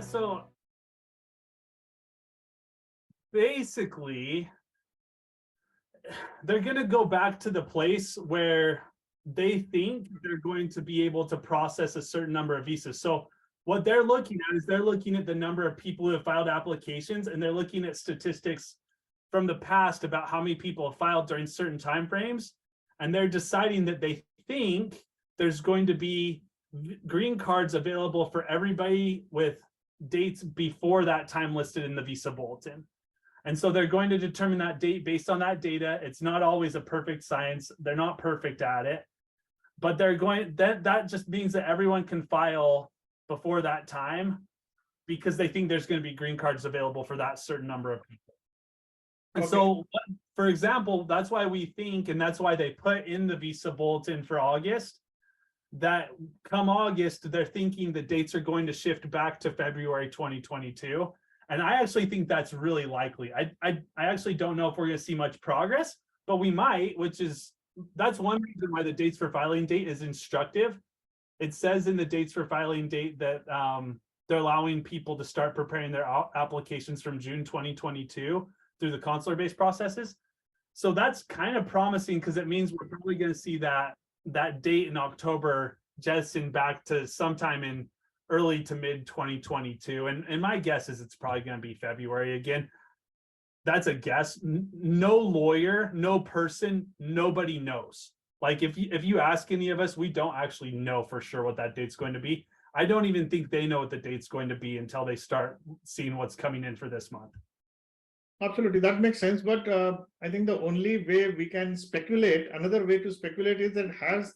so basically, they're going to go back to the place where they think they're going to be able to process a certain number of visas. So what they're looking at is they're looking at the number of people who have filed applications, and they're looking at statistics from the past about how many people have filed during certain timeframes. And they're deciding that they think there's going to be green cards available for everybody with dates before that time listed in the visa bulletin. And so they're going to determine that date based on that data. It's not always a perfect science. They're not perfect at it, but they're going, that just means that everyone can file before that time because they think there's going to be green cards available for that certain number of people. And so, for example, that's why we think, and that's why they put in the visa bulletin for August, that come August, they're thinking the dates are going to shift back to February 2022. And I actually think that's really likely. I actually don't know if we're going to see much progress, but we might, that's one reason why the dates for filing date is instructive. It says in the dates for filing date that they're allowing people to start preparing their applications from June 2022 through the consular-based processes. So that's kind of promising because it means we're probably going to see that date in October jettison back to sometime in early to mid 2022. And my guess is it's probably going to be February again. That's a guess. No lawyer, no person, nobody knows. Like if you ask any of us, we don't actually know for sure what that date's going to be. I don't even think they know what the date's going to be until they start seeing what's coming in for this month. Absolutely, that makes sense. But I think the only way we can speculate, another way to speculate is that have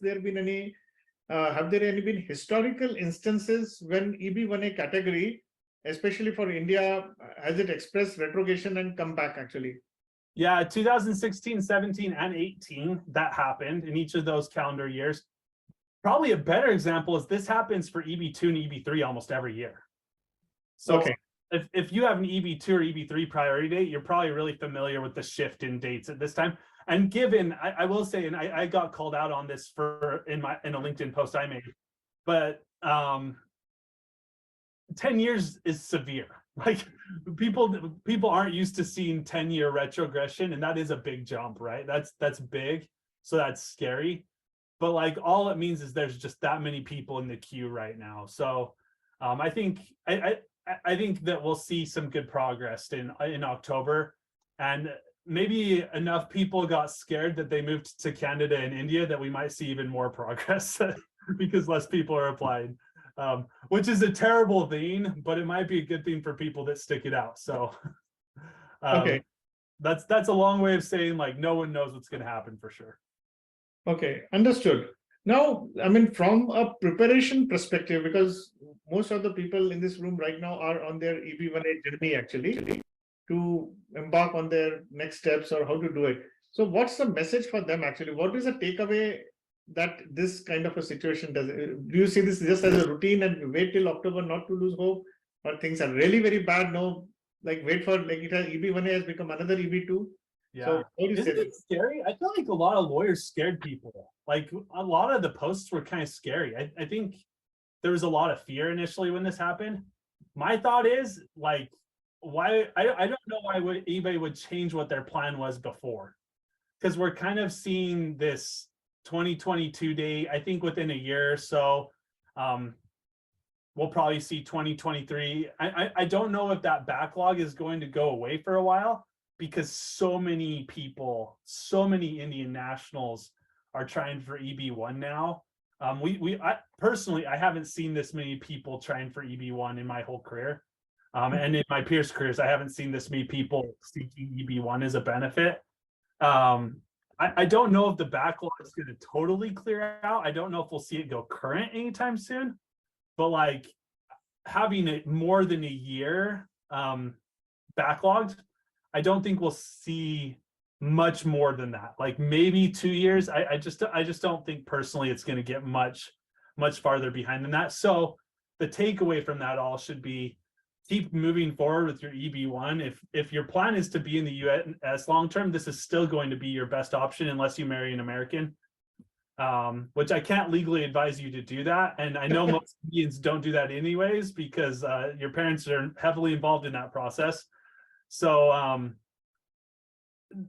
there been historical instances when EB1A category, especially for India, has it expressed retrogression and come back actually? Yeah, 2016, 17, and 18, that happened in each of those calendar years. Probably a better example is this happens for EB2 and EB3 almost every year. So if you have an EB2 or EB3 priority date, you're probably really familiar with the shift in dates at this time. And given, I will say, and I got called out on this in a LinkedIn post I made, but 10 years is severe. Like people aren't used to seeing 10-year retrogression, and that is a big jump, right? That's big, so that's scary. But like all it means is there's just that many people in the queue right now. So I think that we'll see some good progress in October, and maybe enough people got scared that they moved to Canada and India that we might see even more progress because less people are applying, which is a terrible thing, but it might be a good thing for people that stick it out. So that's a long way of saying like no one knows what's going to happen for sure. Okay, understood. Now, I mean, from a preparation perspective, because most of the people in this room right now are on their EB1A journey actually to embark on their next steps or how to do it. So what's the message for them actually? What is the takeaway that this kind of a situation does? Do you see this just as a routine and wait till October not to lose hope, or things are really very bad? No, like wait for like it has EB1A has become another EB2. Yeah. So isn't it scary? I feel like a lot of lawyers scared people. Like a lot of the posts were kind of scary. I think there was a lot of fear initially when this happened. My thought is like, why I don't know why anybody would change what their plan was before, because we're kind of seeing this 2022 date. I think within a year or so, we'll probably see 2023. I don't know if that backlog is going to go away for a while, because so many people, so many Indian nationals are trying for EB1 now. I personally haven't seen this many people trying for EB1 in my whole career. And in my peers' careers, I haven't seen this many people seeking EB1 as a benefit. I don't know if the backlog is going to totally clear out. I don't know if we'll see it go current anytime soon, but like having it more than a year backlogged, I don't think we'll see much more than that. Like maybe 2 years. I just don't think personally it's going to get much farther behind than that. So the takeaway from that all should be keep moving forward with your EB1. If your plan is to be in the US long term, this is still going to be your best option unless you marry an American. which I can't legally advise you to do that. And I know most Indians don't do that anyways, because your parents are heavily involved in that process. So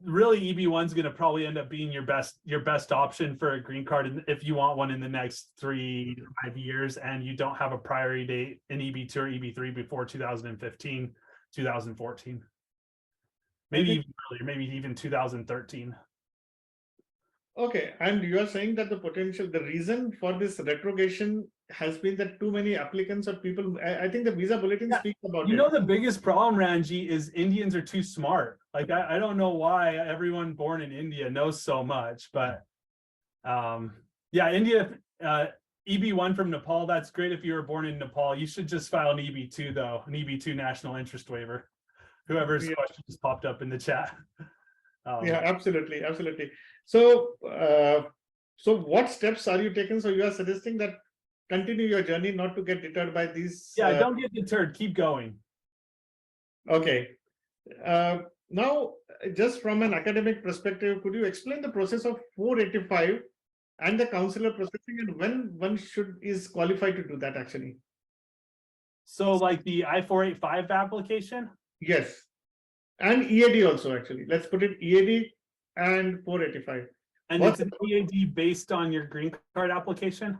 really EB1 is going to probably end up being your best option for a green card if you want one in the next 3 to 5 years and you don't have a priority date in EB2 or EB3 before 2015, 2014. Maybe even earlier, maybe even 2013. Okay, and you are saying that the reason for this retrogression has been that too many applicants or people. I think the visa bulletin speaks about it. You know, the biggest problem, Ranjeet, is Indians are too smart. Like I don't know why everyone born in India knows so much, but yeah, India, EB1 from Nepal, that's great if you were born in Nepal. You should just file an EB2 though, an EB2 national interest waiver. Whoever's question just popped up in the chat. Yeah, absolutely, absolutely. So, so what steps are you taking? So you are suggesting that continue your journey, not to get deterred by these. Yeah, don't get deterred. Keep going. Okay. Now, just from an academic perspective, could you explain the process of 485 and the consular processing and when one is qualified to do that actually? So like the I-485 application? Yes. And EAD also actually. Let's put it EAD and 485. And it's an EAD based on your green card application?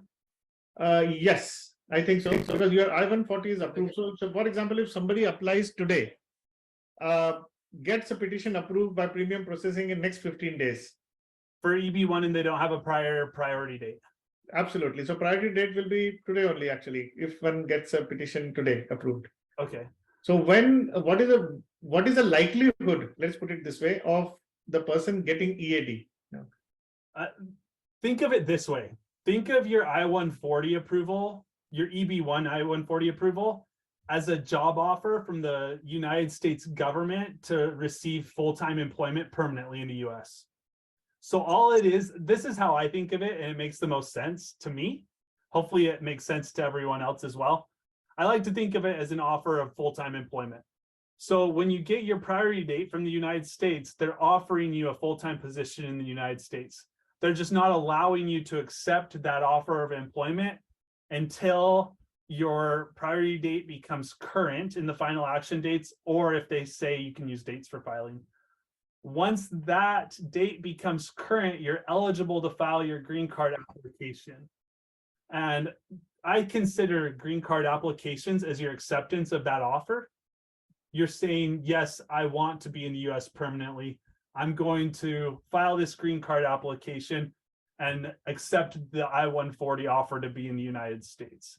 Yes, I think so. Because your I-140 is approved. So for example, if somebody applies today, gets a petition approved by premium processing in next 15 days. For EB1 and they don't have a priority date. Absolutely. So priority date will be today only actually, if one gets a petition today approved. Okay. So what is the likelihood, let's put it this way, of the person getting EAD? Think of it this way. Think of your I-140 approval, your EB1 I-140 approval as a job offer from the United States government to receive full-time employment permanently in the US. So all it is, this is how I think of it, and it makes the most sense to me. Hopefully it makes sense to everyone else as well. I like to think of it as an offer of full-time employment. So when you get your priority date from the United States, they're offering you a full-time position in the United States. They're just not allowing you to accept that offer of employment until your priority date becomes current in the final action dates, or if they say you can use dates for filing. Once that date becomes current, you're eligible to file your green card application. And I consider green card applications as your acceptance of that offer. You're saying, yes, I want to be in the US permanently. I'm going to file this green card application and accept the I-140 offer to be in the United States.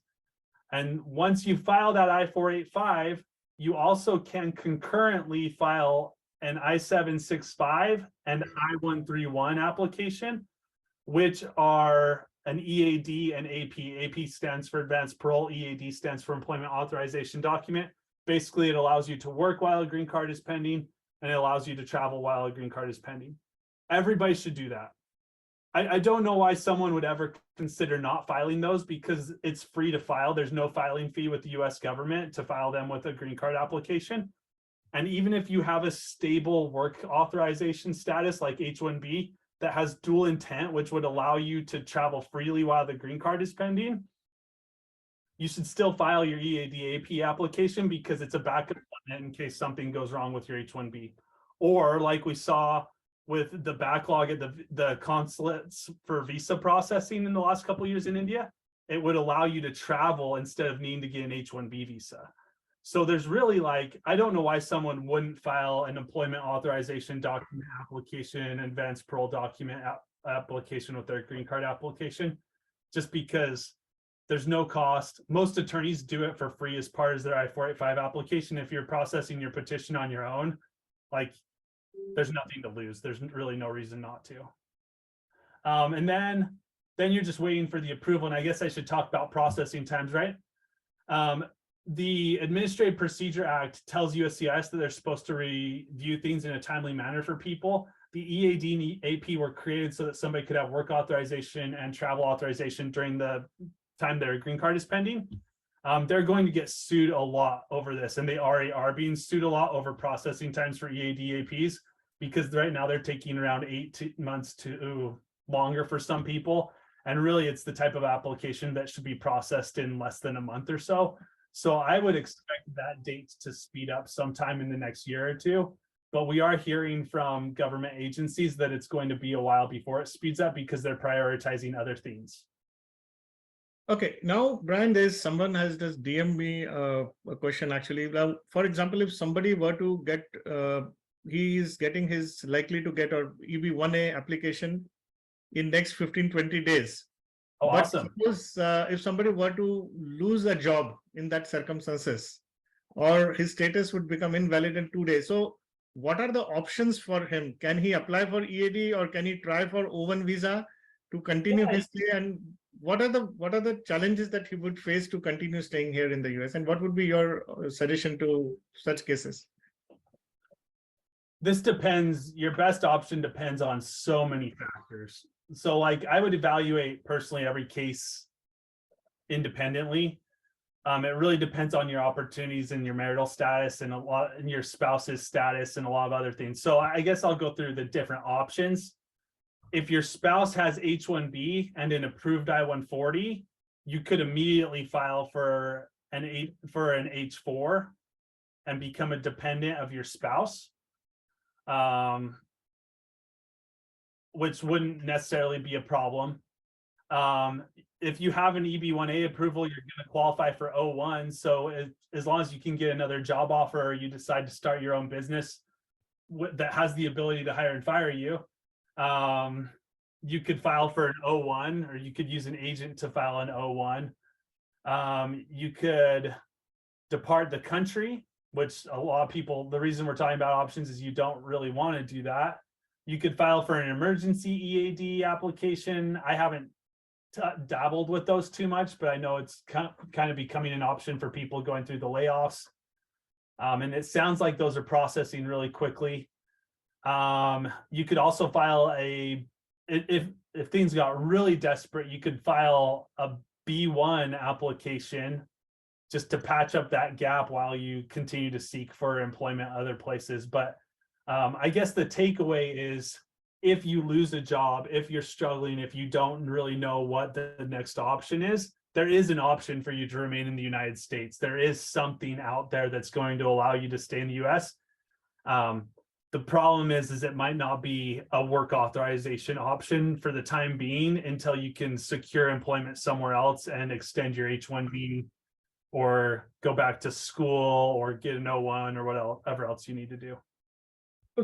And once you file that I-485, you also can concurrently file an I-765 and I-131 application, which are an EAD and AP. AP stands for Advanced Parole, EAD stands for Employment Authorization Document. Basically, it allows you to work while a green card is pending, and it allows you to travel while a green card is pending. Everybody should do that. I don't know why someone would ever consider not filing those, because it's free to file. There's no filing fee with the US government to file them with a green card application. And even if you have a stable work authorization status like H-1B that has dual intent, which would allow you to travel freely while the green card is pending, you should still file your EAD AP application, because it's a backup plan in case something goes wrong with your H-1B. Or like we saw with the backlog at the consulates for visa processing in the last couple of years in India, it would allow you to travel instead of needing to get an H-1B visa. So there's really like, I don't know why someone wouldn't file an employment authorization document application, advanced parole document application with their green card application, just because there's no cost. Most attorneys do it for free as part of their I-485 application. If you're processing your petition on your own, like, there's nothing to lose. There's really no reason not to. And then you're just waiting for the approval. And I guess I should talk about processing times, right? The Administrative Procedure Act tells USCIS that they're supposed to review things in a timely manner for people. The EAD and AP were created so that somebody could have work authorization and travel authorization during the time their green card is pending. They're going to get sued a lot over this, and they already are being sued a lot over processing times for EAD APs, because right now they're taking around 8 months to longer for some people. And really, it's the type of application that should be processed in less than a month or so. So I would expect that date to speed up sometime in the next year or two. But we are hearing from government agencies that it's going to be a while before it speeds up because they're prioritizing other things. Okay, now Brian, there's someone has just DM me a question actually. Now, for example, if somebody were to get, he is getting his likely to get or EB1A application in next 15-20 days. Oh, But awesome. suppose if somebody were to lose a job in that circumstances, or his status would become invalid in 2 days. So what are the options for him? Can he apply for EAD or can he try for O1 visa to continue his stay? And what are the challenges that he would face to continue staying here in the US? And what would be your suggestion to such cases? This depends. Your best option depends on so many factors. So like I would evaluate personally every case independently. It really depends on your opportunities and your marital status and your spouse's status and a lot of other things. So I guess I'll go through the different options. If your spouse has H-1B and an approved I-140, you could immediately file for an H-4 and become a dependent of your spouse, which wouldn't necessarily be a problem. If you have an EB1A approval, you're going to qualify for O1. So as long as you can get another job offer or you decide to start your own business that has the ability to hire and fire you, you could file for an O1, or you could use an agent to file an O1. You could depart the country, which a lot of people, the reason we're talking about options is you don't really want to do that. You could file for an emergency EAD application. I haven't dabbled with those too much, but I know it's kind of becoming an option for people going through the layoffs. And it sounds like those are processing really quickly. You could also file if things got really desperate, you could file a B1 application just to patch up that gap while you continue to seek for employment other places. But I guess the takeaway is, if you lose a job, if you're struggling, if you don't really know what the next option is, there is an option for you to remain in the United States. There is something out there that's going to allow you to stay in the US. The problem is it might not be a work authorization option for the time being until you can secure employment somewhere else and extend your H-1B or go back to school or get an O1 or whatever else you need to do.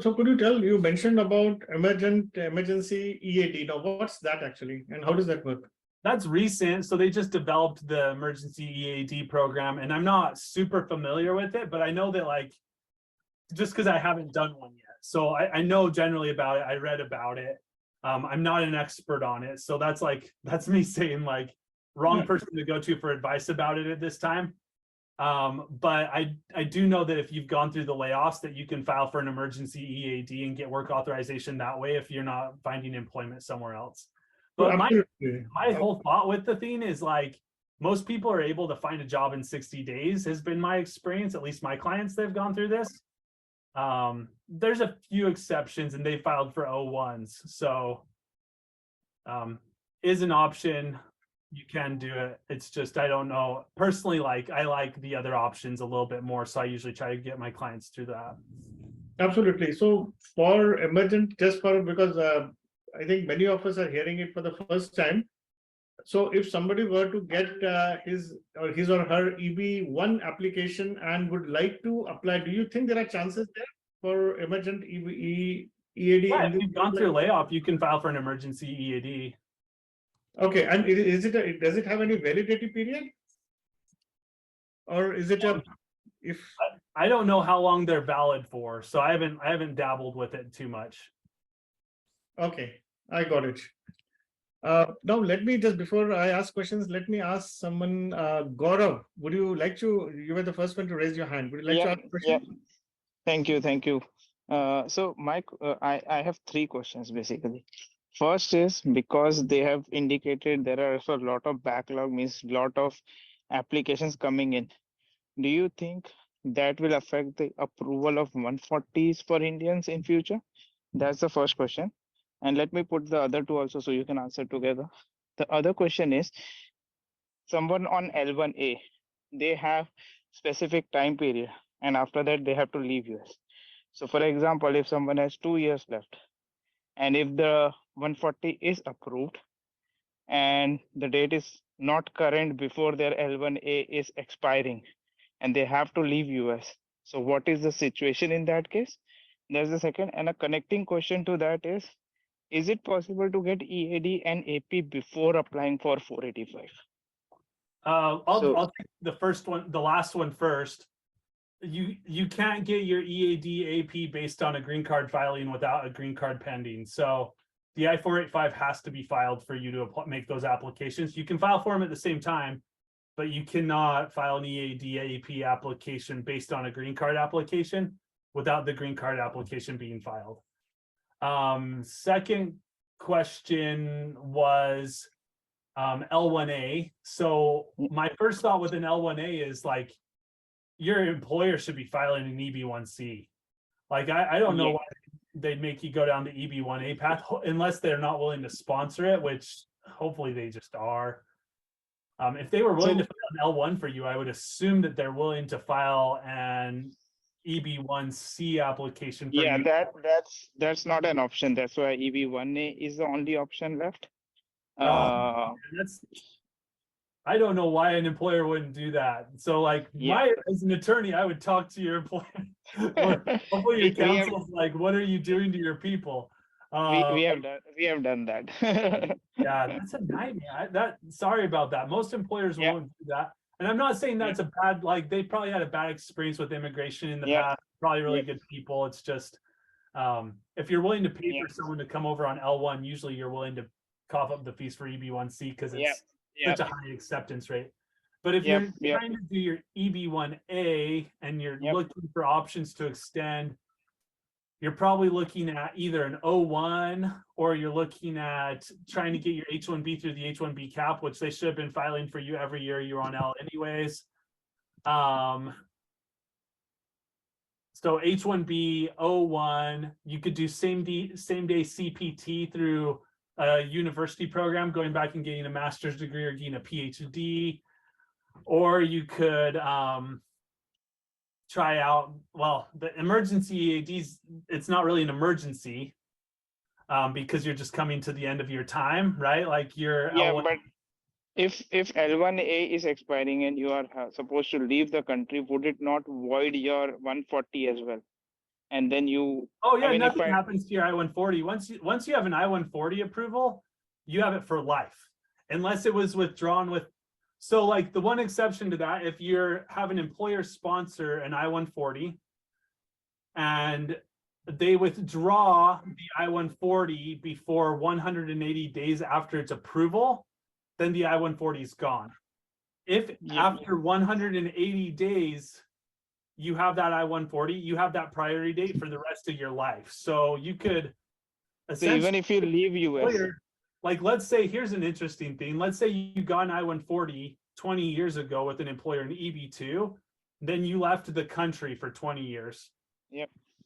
So could you mentioned about emergency EAD. Now, what's that actually, and how does that work? That's recent. So they just developed the emergency EAD program, and I'm not super familiar with it, but I know that, like, just because I haven't done one yet. So I know generally about it. I read about it. I'm not an expert on it. So that's me saying, like, wrong person to go to for advice about it at this time. But I do know that if you've gone through the layoffs, that you can file for an emergency EAD and get work authorization that way if you're not finding employment somewhere else. But my whole thought with the thing is, like, most people are able to find a job in 60 days has been my experience, at least my clients that have gone through this. There's a few exceptions and they filed for O1s. So is an option. You can do it. It's just, I don't know. Personally, like, I like the other options a little bit more. So I usually try to get my clients through that. Absolutely. So for emergent, because I think many of us are hearing it for the first time. So if somebody were to get his or her EB1 application and would like to apply, do you think there are chances there for emergent EAD? Yeah, if you've gone through a layoff, you can file for an emergency EAD. Okay, and does it have any validity period, or is it I don't know how long they're valid for, so I haven't dabbled with it too much. Okay, I got it. Now let me just, before I ask questions, let me ask someone. Gaurav, would you like to? You were the first one to raise your hand. Would you like to ask a question? Yeah. Thank you. So Mike, I have 3 questions basically. First is, because they have indicated there are also a lot of backlog, means lot of applications coming in. Do you think that will affect the approval of 140s for Indians in future? That's the first question. And let me put the other 2 also so you can answer together. The other question is, someone on L1A, they have specific time period, and after that they have to leave US. So for example, if someone has 2 years left, and if the 140 is approved and the date is not current before their L1A is expiring, and they have to leave US. So what is the situation in that case? There's the second, and a connecting question to that is it possible to get EAD and AP before applying for 485? I'll take the first one, the last one first. You can't get your EAD AP based on a green card filing without a green card pending. So the I-485 has to be filed for you to make those applications. You can file for them at the same time, but you cannot file an EAD AP application based on a green card application without the green card application being filed. Second question was L1A. So my first thought with an L1A is like, your employer should be filing an EB1C. Like, I don't know why they'd make you go down the EB1A path unless they're not willing to sponsor it, which hopefully they just are. If they were willing to file an L1 for you, I would assume that they're willing to file an EB1C application for you. That's not an option. That's why EB1A is the only option left. I don't know why an employer wouldn't do that. So like as an attorney, I would talk to your employer. Or hopefully your counsel's like, what are you doing to your people? We have done that. Yeah, that's a nightmare. Sorry about that. Most employers won't do that. And I'm not saying that's a bad, like they probably had a bad experience with immigration in the past, probably really good people. It's just, if you're willing to pay for someone to come over on L1, usually you're willing to cough up the fees for EB1C because it's such a high acceptance rate. But if you're trying to do your EB1A and you're looking for options to extend, you're probably looking at either an O1 or you're looking at trying to get your H1B through the H1B cap, which they should have been filing for you every year you're on L anyways. So H1B, O1, you could do same day CPT through a university program, going back and getting a master's degree or getting a PhD, or you could try out, well, the emergency EADs, it's not really an emergency because you're just coming to the end of your time, right? Like you're L1. But if L1A is expiring and you are supposed to leave the country, would it not void your 140 as well? And then you, nothing happens to your I-140. Once you have an I-140 approval, you have it for life, unless it was withdrawn with. So like the one exception to that, if you have an employer sponsor an I-140 and they withdraw the I-140 before 180 days after its approval, then the I-140 is gone. If after 180 days, you have that I-140, you have that priority date for the rest of your life. So you could essentially, even if you leave US, like let's say, here's an interesting thing. Let's say you got an I-140 20 years ago with an employer in EB2, then you left the country for 20 years.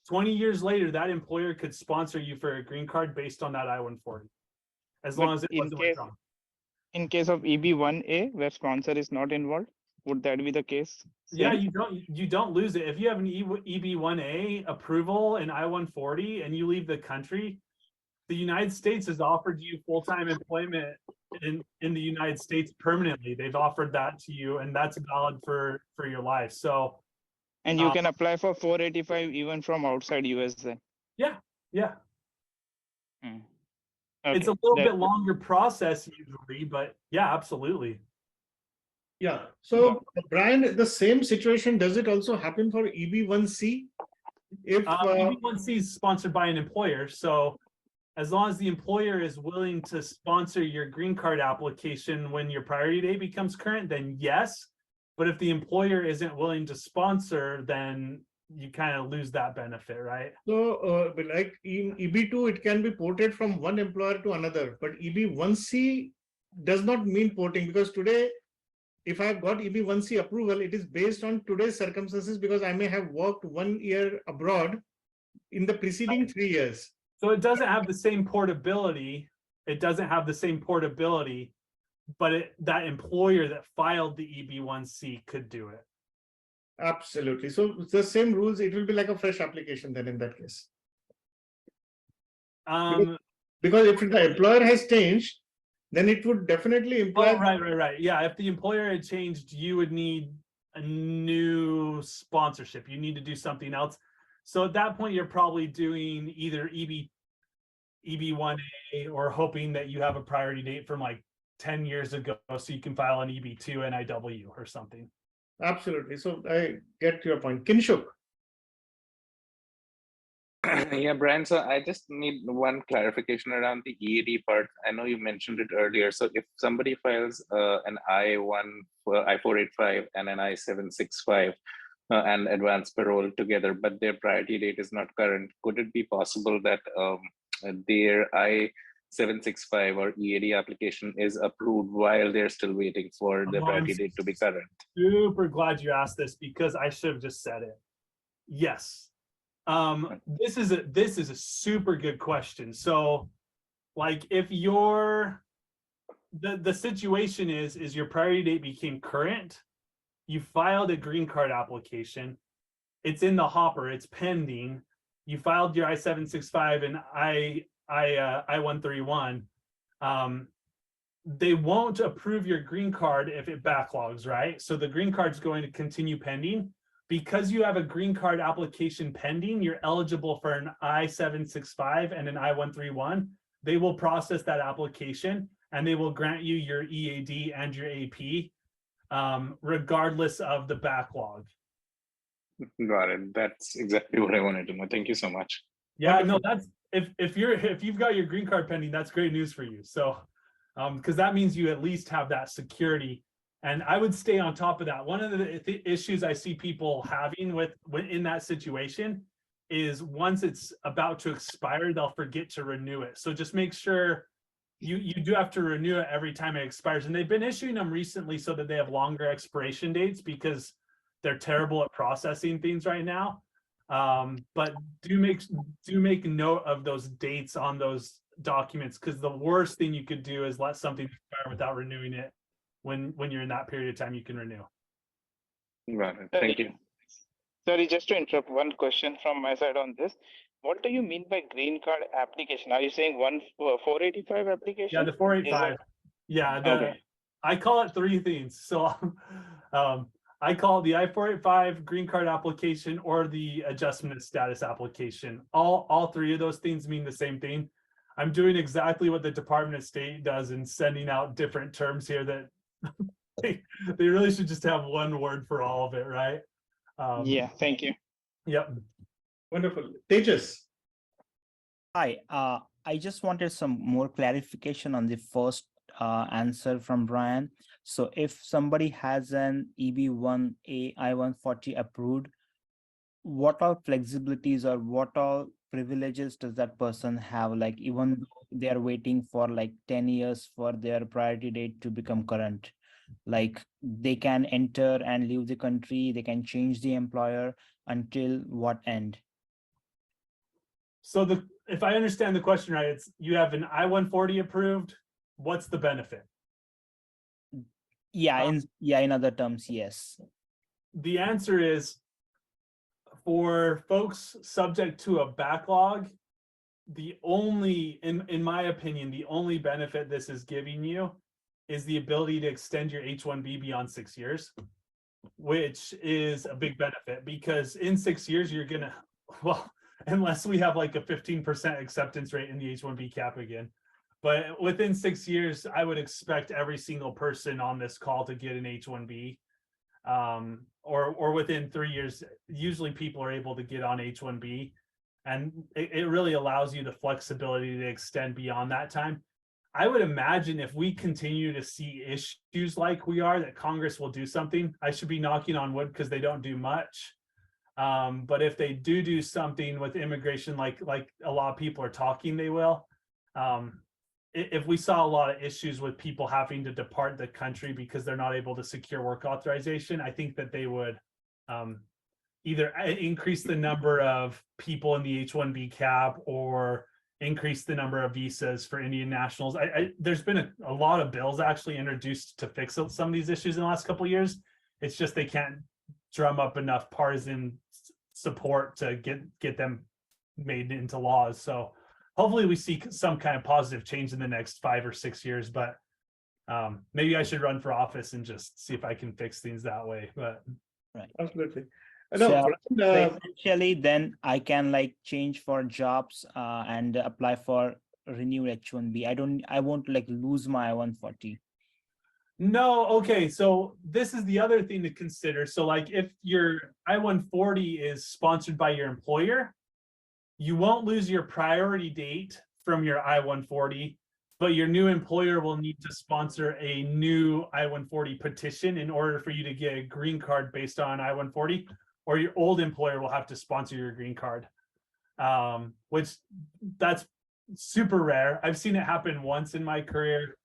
20 years later, that employer could sponsor you for a green card based on that I-140, as long as it wasn't withdrawn. In case of EB1A, where sponsor is not involved, would that be the case? Yeah, you don't lose it. If you have an EB1A approval in I-140 and you leave the country, the United States has offered you full-time employment in the United States permanently. They've offered that to you, and that's valid for your life. So, and you can apply for 485 even from outside US then. Yeah. Okay. It's a little bit longer process usually, but yeah, absolutely. Yeah. So Brian, the same situation, does it also happen for EB1C? If EB1C is sponsored by an employer, so as long as the employer is willing to sponsor your green card application when your priority date becomes current, then yes. But if the employer isn't willing to sponsor, then you kind of lose that benefit, right? So like in EB2, it can be ported from one employer to another, but EB1C does not mean porting, because today, if I've got EB1C approval, it is based on today's circumstances because I may have worked 1 year abroad in the preceding 3 years. So it doesn't have the same portability. It doesn't have the same portability that employer that filed the EB1C could do it. Absolutely. So the same rules, it will be like a fresh application then in that case. Because if the employer has changed, then it would definitely imply. Oh, right. Yeah, if the employer had changed, you would need a new sponsorship. You need to do something else. So at that point, you're probably doing either EB1A or hoping that you have a priority date from like 10 years ago, so you can file an EB2 NIW or something. Absolutely. So I get your point. Kinshuk. Yeah, Brian, so I just need one clarification around the EAD part. I know you mentioned it earlier. So if somebody files an I-485 and an I-765 and advance parole together, but their priority date is not current, could it be possible that their I-765 or EAD application is approved while they're still waiting for the priority date to be current? Super glad you asked this, because I should have just said it. Yes. This is a super good question. So like if the situation is your priority date became current, you filed a green card application, it's in the hopper, it's pending, you filed your I-765 and I-131, they won't approve your green card if it backlogs, right? So the green card's going to continue pending. Because you have a green card application pending, you're eligible for an I-765 and an I-131. They will process that application and they will grant you your EAD and your AP, regardless of the backlog. Got it. That's exactly what I wanted to know. Thank you so much. Yeah, no, that's if you've got your green card pending, that's great news for you. So, because that means you at least have that security. And I would stay on top of that. One of the issues I see people having in that situation is once it's about to expire, they'll forget to renew it. So just make sure you do have to renew it every time it expires. And they've been issuing them recently so that they have longer expiration dates, because they're terrible at processing things right now. But do make note of those dates on those documents, because the worst thing you could do is let something expire without renewing it. When you're in that period of time, you can renew. Got it. Thank you. Sorry, just to interrupt, one question from my side on this. What do you mean by green card application? Are you saying 485 application? Yeah, the 485. Yeah, okay. I call it three things. So I call it the I-485 green card application or the adjustment of status application. All three of those things mean the same thing. I'm doing exactly what the Department of State does in sending out different terms here that they really should just have one word for all of it, right? Yeah, thank you. Yep. Wonderful. Tejas. Hi, I just wanted some more clarification on the first answer from Brian. So if somebody has an EB1A I-140 approved, what all flexibilities or what all privileges does that person have? Like even though they are waiting for like 10 years for their priority date to become current, like they can enter and leave the country, they can change the employer until what end? So if I understand the question right, it's you have an I-140 approved. What's the benefit? Yeah, in other terms, yes. The answer is, for folks subject to a backlog, the only, in my opinion, the only benefit this is giving you is the ability to extend your H-1B beyond 6 years, which is a big benefit, because in 6 years, you're gonna, well, unless we have like a 15% acceptance rate in the H-1B cap again, but within 6 years, I would expect every single person on this call to get an H-1B. Or within 3 years, usually people are able to get on H-1B, and it really allows you the flexibility to extend beyond that time. I would imagine if we continue to see issues like we are, that Congress will do something. I should be knocking on wood because they don't do much. But if they do something with immigration, like a lot of people are talking, they will. If we saw a lot of issues with people having to depart the country because they're not able to secure work authorization, I think that they would either increase the number of people in the H-1B cap or increase the number of visas for Indian nationals. There's been a lot of bills actually introduced to fix some of these issues in the last couple of years. It's just they can't drum up enough partisan support to get them made into laws. So hopefully we see some kind of positive change in the next 5 or 6 years, but maybe I should run for office and just see if I can fix things that way. But Absolutely. So No, essentially, then I can like change for jobs and apply for renewed H1B. I won't like lose my I-140. no, okay. So this is the other thing to consider. So like if your I-140 is sponsored by your employer, you won't lose your priority date from your I-140, but your new employer will need to sponsor a new I-140 petition in order for you to get a green card based on I-140, or your old employer will have to sponsor your green card, which that's super rare. I've seen it happen once in my career,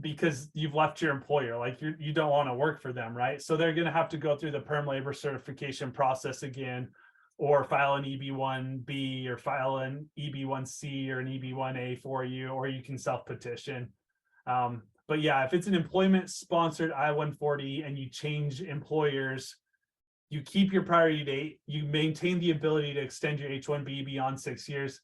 because you've left your employer, like you don't want to work for them, right? So they're going to have to go through the perm labor certification process again, or file an EB1B or file an EB1C or an EB1A for you, or you can self-petition. But yeah, if it's an employment sponsored I-140 and you change employers, you keep your priority date, you maintain the ability to extend your H1B beyond 6 years,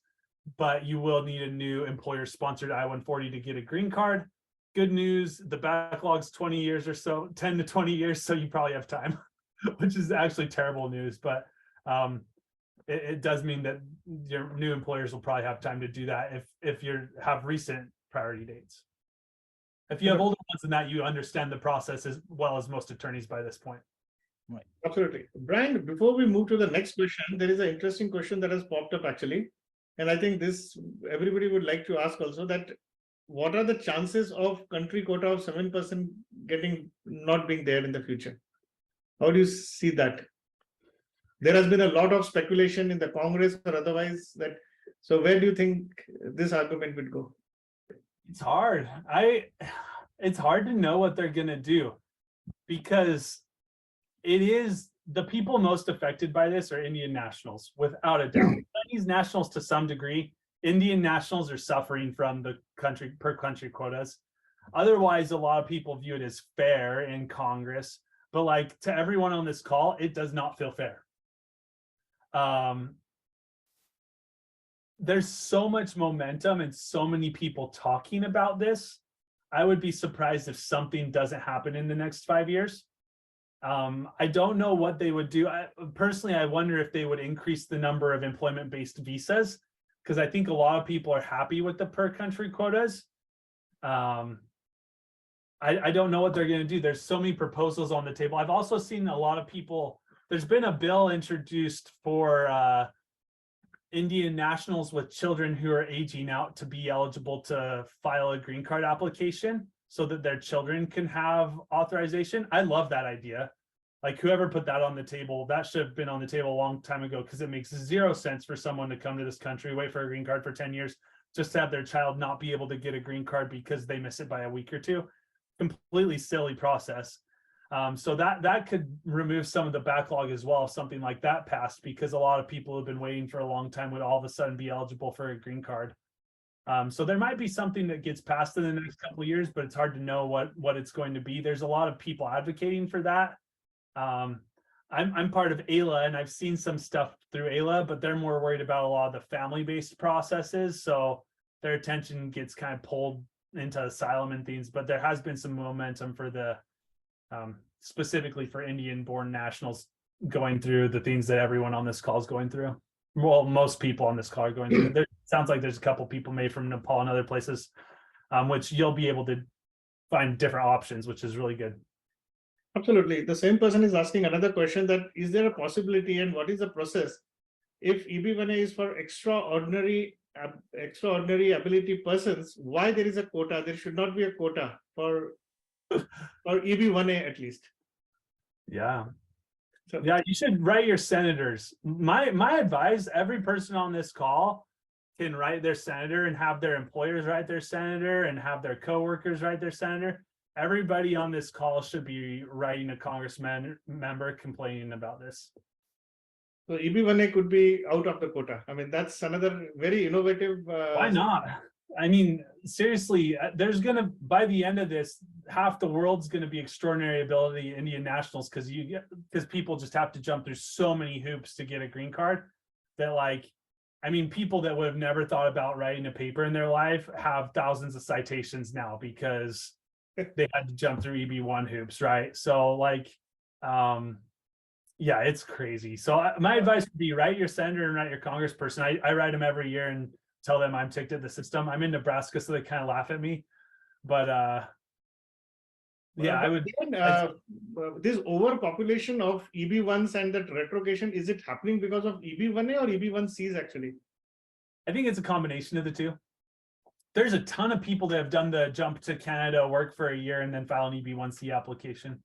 but you will need a new employer sponsored I-140 to get a green card. Good news, the backlog's 20 years or so, 10 to 20 years, so you probably have time, which is actually terrible news, but it does mean that your new employers will probably have time to do that if you have recent priority dates. If you have older ones than that, you understand the process as well as most attorneys by this point. Right. absolutely. Brian, before we move to the next question, there is an interesting question that has popped up actually. And I think this everybody would like to ask also that what are the chances of country quota of 7% not being there in the future? How do you see that? There has been a lot of speculation in the Congress or otherwise that, so where do you think this argument would go? It's hard. It's hard to know what they're gonna do, because it is the people most affected by this are Indian nationals, without a doubt. Chinese nationals to some degree. Indian nationals are suffering from the per country quotas. Otherwise, a lot of people view it as fair in Congress, but like to everyone on this call, it does not feel fair. There's so much momentum and so many people talking about this. I would be surprised if something doesn't happen in the next 5 years. I don't know what they would do. Personally, I wonder if they would increase the number of employment-based visas, because I think a lot of people are happy with the per country quotas. I don't know what they're going to do. There's so many proposals on the table. I've also seen a lot of people, there's been a bill introduced for Indian nationals with children who are aging out to be eligible to file a green card application so that their children can have authorization. I love that idea. Like whoever put that on the table, that should have been on the table a long time ago, because it makes 0 sense for someone to come to this country, wait for a green card for 10 years, just to have their child not be able to get a green card because they miss it by a week or two. Completely silly process. So that could remove some of the backlog as well if something like that passed, because a lot of people have been waiting for a long time would all of a sudden be eligible for a green card. So there might be something that gets passed in the next couple of years, but it's hard to know what it's going to be. There's a lot of people advocating for that. I'm part of AILA, and I've seen some stuff through AILA, but they're more worried about a lot of the family-based processes. So their attention gets kind of pulled into asylum and things, but there has been some momentum for the specifically for Indian-born nationals going through the things that everyone on this call is going through. Well, most people on this call are going through. There sounds like there's a couple people made from Nepal and other places, which you'll be able to find different options, which is really good. Absolutely. The same person is asking another question, that is there a possibility and what is the process if EB1A is for extraordinary ability persons? Why there is a quota? There should not be a quota for EB1A at least. Yeah. So, Yeah, you should write your senators. My advice, every person on this call can write their senator and have their employers write their senator and have their coworkers write their senator. Everybody on this call should be writing a congressman member complaining about this. So EB1A could be out of the quota. I mean, that's another very innovative. Why not? I mean, seriously, there's gonna, by the end of this, half the world's gonna be extraordinary ability Indian nationals because people just have to jump through so many hoops to get a green card that, like, I mean, people that would have never thought about writing a paper in their life have thousands of citations now because they had to jump through EB1 hoops, right? So, like, yeah, it's crazy. So my advice would be write your senator and write your congressperson. I write them every year and tell them I'm ticked at the system. I'm in Nebraska, so they kind of laugh at me. But yeah, I would. This overpopulation of EB1s and that retrogression, is it happening because of EB1A or EB1Cs actually? I think it's a combination of the two. There's a ton of people that have done the jump to Canada, work for a year, and then file an EB1C application.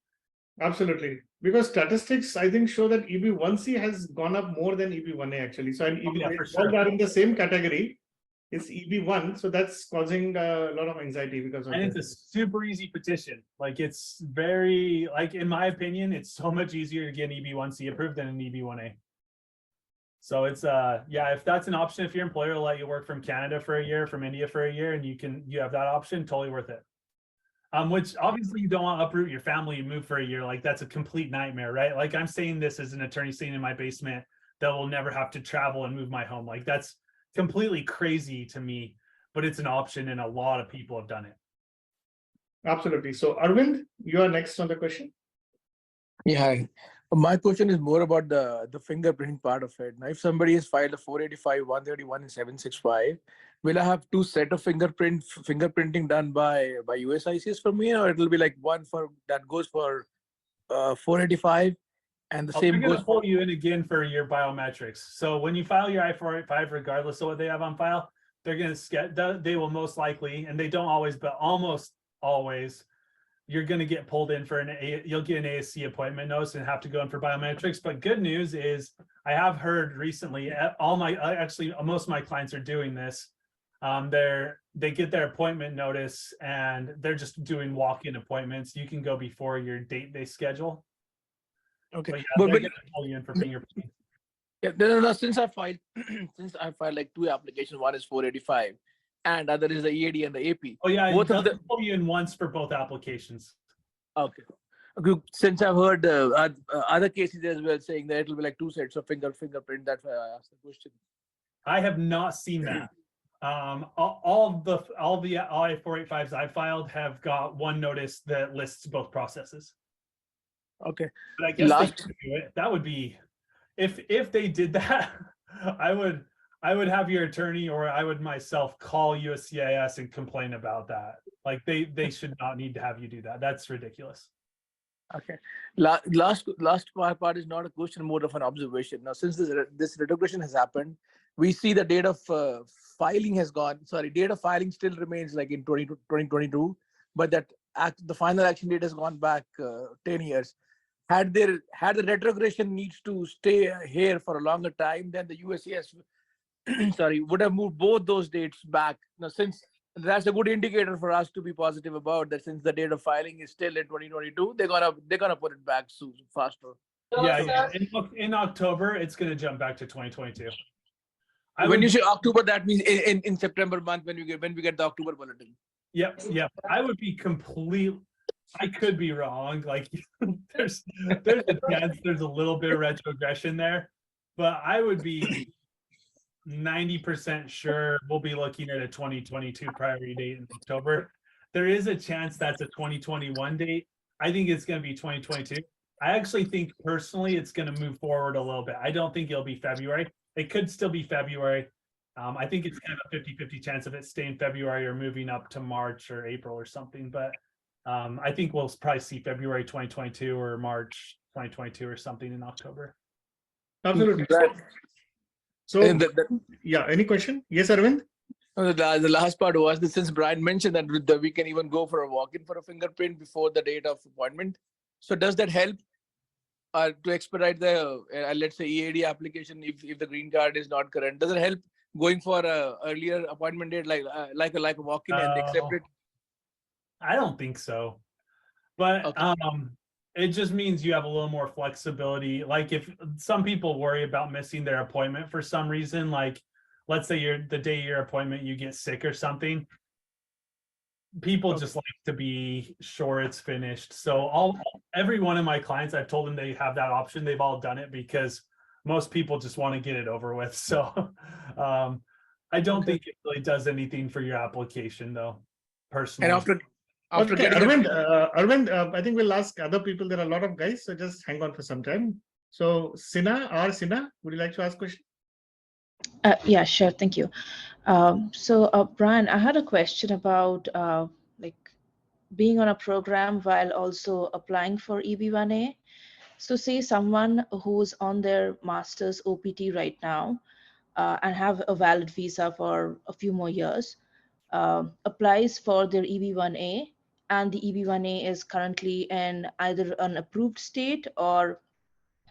Absolutely. Because statistics, I think, show that EB1C has gone up more than EB1A actually. So, and yeah, EB1 for sure. are in the same category. It's EB1, so that's causing a lot of anxiety because of And that. it's a super easy petition. Like, it's very, like, in my opinion, it's so much easier to get an EB1C approved than an EB1A. So it's yeah, if that's an option, if your employer will let you work from Canada for a year, from India for a year, and you have that option, totally worth it. Which obviously you don't want to uproot your family and move for a year. Like, that's a complete nightmare, right? Like, I'm saying this as an attorney sitting in my basement that will never have to travel and move my home. Like, that's completely crazy to me, but it's an option and a lot of people have done it. Absolutely. So Arvind, you are next on the question. Yeah, hi. My question is more about the fingerprinting part of it. Now, if somebody has filed a 485, 131, and 765, will I have two set of fingerprinting done by USCIS for me, or it'll be like one for that goes for 485, and the same They're going goes to pull for you in again for your biometrics. So when you file your I-485, regardless of what they have on file, they're going to they will most likely, and they don't always, but almost always, you're going to get pulled in for you'll get an ASC appointment notice and have to go in for biometrics. But good news is I have heard recently, actually most of my clients are doing this. They get their appointment notice and they're just doing walk-in appointments. You can go before your date they schedule. okay. But yeah, But they're going to pull you in for fingerprinting. yeah, no, since I filed like two applications, one is 485, and other is the EAD and the AP. Oh yeah, both of they'll them. pull you in once for both applications. Okay. Since I've heard other cases as well saying that it'll be like two sets of fingerprint, that's why I asked the question. I have not seen that. All the I-485s I filed have got one notice that lists both processes. Okay. But I guess they could do it. That would be, if they did that, I would have your attorney or I would myself call USCIS and complain about that. Like, they should not need to have you do that. That's ridiculous. Okay. Last part is not a question, more of an observation. Now, since this retrogression has happened, we see the date of filing has gone. Sorry, date of filing still remains like in 2022, but that the final action date has gone back 10 years. Had the retrogression needs to stay here for a longer time, then the USCIS would have moved both those dates back. Now, since that's a good indicator for us to be positive about that, since the date of filing is still in 2022, they're gonna put it back soon, faster. Yeah. In October, it's going to jump back to 2022. When you say October, that means in September month when we get the October bulletin. Yep. I would be I could be wrong. Like, there's a chance there's a little bit of retrogression there, but I would be 90% sure we'll be looking at a 2022 priority date in October. There is a chance that's a 2021 date. I think it's going to be 2022. I actually think personally it's going to move forward a little bit. I don't think it'll be February. It could still be February. I think it's kind of a 50-50 chance of it staying February or moving up to March or April or something. But I think we'll probably see February 2022 or March 2022 or something in October. Absolutely. So, yeah, any question? Yes, Arvind? The last part was that since Brian mentioned that we can even go for a walk-in for a fingerprint before the date of appointment. So does that help to expedite the, let's say, EAD application if the green card is not current? Does it help going for a earlier appointment date like a walk-in and accept it? I don't think so. But okay. It just means you have a little more flexibility. Like if some people worry about missing their appointment for some reason, like let's say the day of your appointment, you get sick or something. People just like to be sure it's finished. So every one of my clients, I've told them they have that option. They've all done it because most people just want to get it over with. So I don't think it really does anything for your application though, personally. And after Okay, getting Arvind, I think we'll ask other people. There are a lot of guys, so just hang on for some time. So Sina, would you like to ask a question? Yeah, sure. Thank you. Brian, I had a question about like being on a program while also applying for EB1A. So say someone who's on their master's OPT right now and have a valid visa for a few more years, applies for their EB1A, and the EB1A is currently in either an approved state or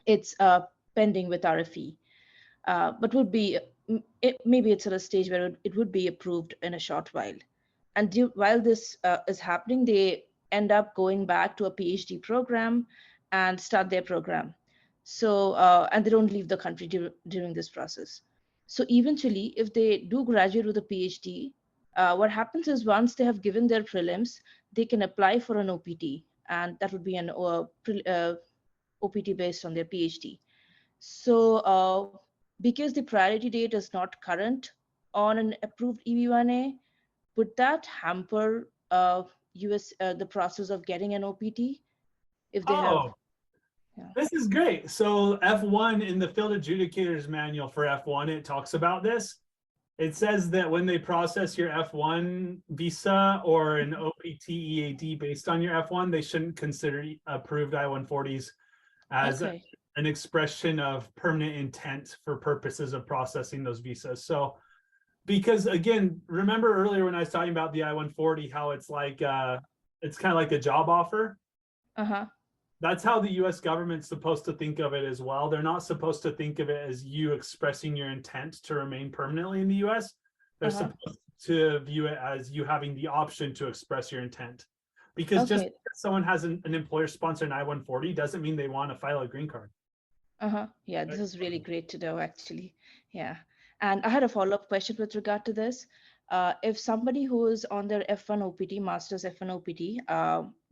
it's pending with RFE, but would be maybe it's at a stage where it would be approved in a short while. And while this is happening, they end up going back to a PhD program and start their program. So, and they don't leave the country during this process. So eventually, if they do graduate with a PhD, what happens is once they have given their prelims, they can apply for an OPT, and that would be an OPT based on their PhD. So because the priority date is not current on an approved EB1A, would that hamper the process of getting an OPT if they have? Yeah. This is great. So F1 in the Field Adjudicators Manual for F1, it talks about this. It says that when they process your F1 visa or an OPT EAD based on your F1, they shouldn't consider approved I-140s as an expression of permanent intent for purposes of processing those visas. So, because again, remember earlier when I was talking about the I-140, how it's like, it's kind of like a job offer. That's how the US government's supposed to think of it as well. They're not supposed to think of it as you expressing your intent to remain permanently in the US. They're supposed to view it as you having the option to express your intent. Because just because someone has an employer-sponsored I-140 doesn't mean they want to file a green card. Yeah, this is really great to know, actually. Yeah. And I had a follow-up question with regard to this. If somebody who is on their F1 OPT, master's F1 OPT,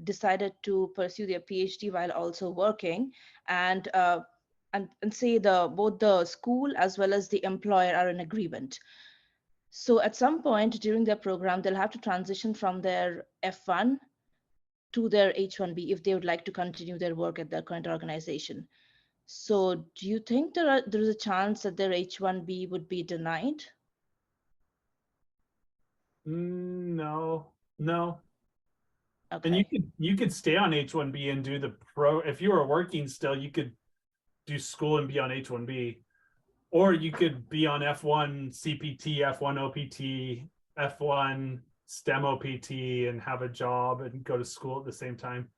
decided to pursue their PhD while also working, and say both the school as well as the employer are in agreement. So at some point during their program, they'll have to transition from their F1 to their H1B if they would like to continue their work at their current organization. So do you think there is a chance that their H1B would be denied? No. Okay. And you could stay on H1B and do if you were working still, you could do school and be on H1B, or you could be on F1 CPT, F1 OPT, F1 STEM OPT and have a job and go to school at the same time.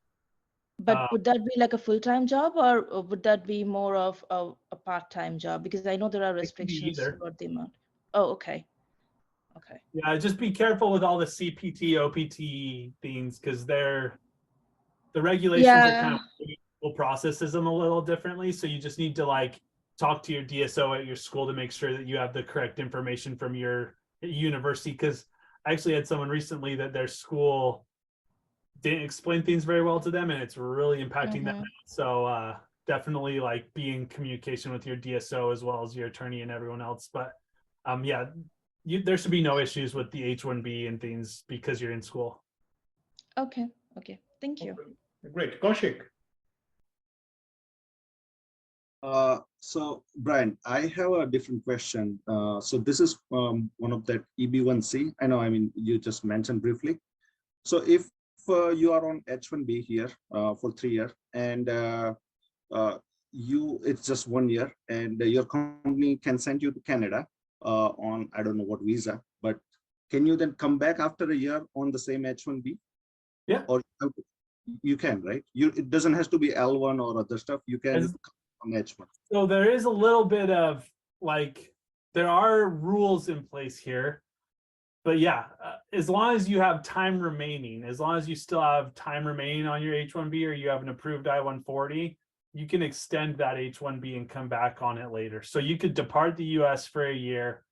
But would that be like a full-time job, or would that be more of a part-time job? Because I know there are restrictions about the amount. Oh, okay. Okay. Yeah, just be careful with all the CPT, OPT things, because the regulations are kind of processes them a little differently. So you just need to like talk to your DSO at your school to make sure that you have the correct information from your university. Because I actually had someone recently that their school didn't explain things very well to them, and it's really impacting them. So definitely like be in communication with your DSO as well as your attorney and everyone else. But yeah, there should be no issues with the H1B and things because you're in school. Okay. Thank you. Great. Kaushik. So Brian, I have a different question. So this is one of that EB1C. I know, I mean, you just mentioned briefly. So if you are on H1B here for 3 years and it's just 1 year and your company can send you to Canada on, I don't know what visa, but can you then come back after a year on the same H1B? Yeah. Or you can, right? It doesn't have to be L1 or other stuff. You can on H1. So there is a little bit of like, there are rules in place here. but yeah, as long as you have time remaining, as long as you still have time remaining on your H-1B or you have an approved I-140, you can extend that H-1B and come back on it later. So you could depart the US for a year.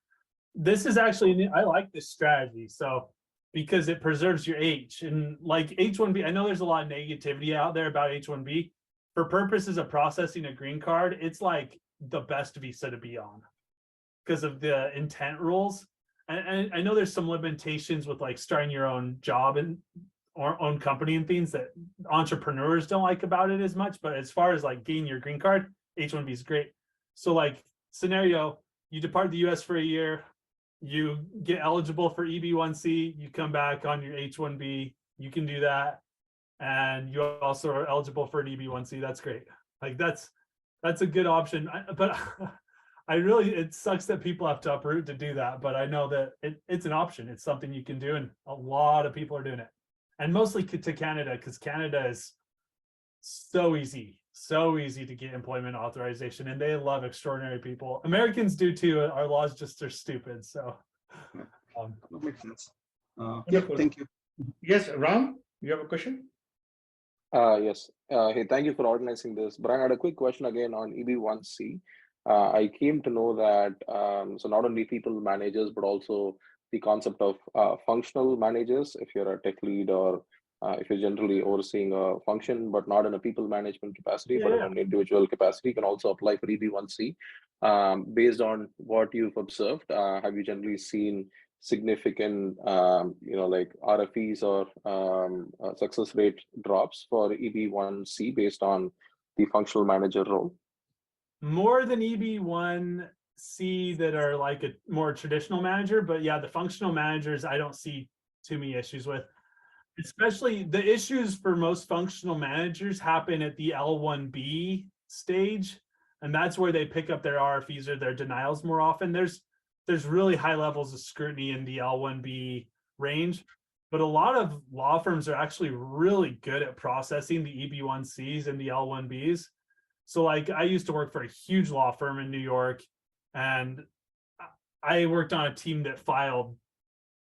This is actually, I like this strategy. So because it preserves your H, and like H-1B, I know there's a lot of negativity out there about H-1B. For purposes of processing a green card, it's like the best visa to be on because of the intent rules. And I know there's some limitations with like starting your own job and or own company and things that entrepreneurs don't like about it as much. But as far as like getting your green card, H-1B is great. So like scenario, you depart the US for a year, you get eligible for EB1C, you come back on your H-1B, you can do that. And you also are eligible for an EB1C. That's great. Like that's a good option. But I really, it sucks that people have to uproot to do that, but I know that it's an option. It's something you can do, and a lot of people are doing it, and mostly to Canada, because Canada is so easy to get employment authorization, and they love extraordinary people. Americans do too. Our laws just are stupid. So that makes sense. Yeah, thank you. Yes, Ram, you have a question? Yes. Hey, thank you for organizing this. Brian, I had a quick question again on EB1C. I came to know that so not only people managers, but also the concept of functional managers, if you're a tech lead or if you're generally overseeing a function, but not in a people management capacity, but in an individual capacity, can also apply for EB1C. Based on what you've observed, have you generally seen significant, like RFEs or success rate drops for EB1C based on the functional manager role? More than EB1C that are like a more traditional manager, but yeah, the functional managers I don't see too many issues with. Especially the issues for most functional managers happen at the L1B stage, and that's where they pick up their RFEs or their denials more often. There's really high levels of scrutiny in the L1B range, but a lot of law firms are actually really good at processing the EB1Cs and the L1Bs. So like I used to work for a huge law firm in New York, and I worked on a team that filed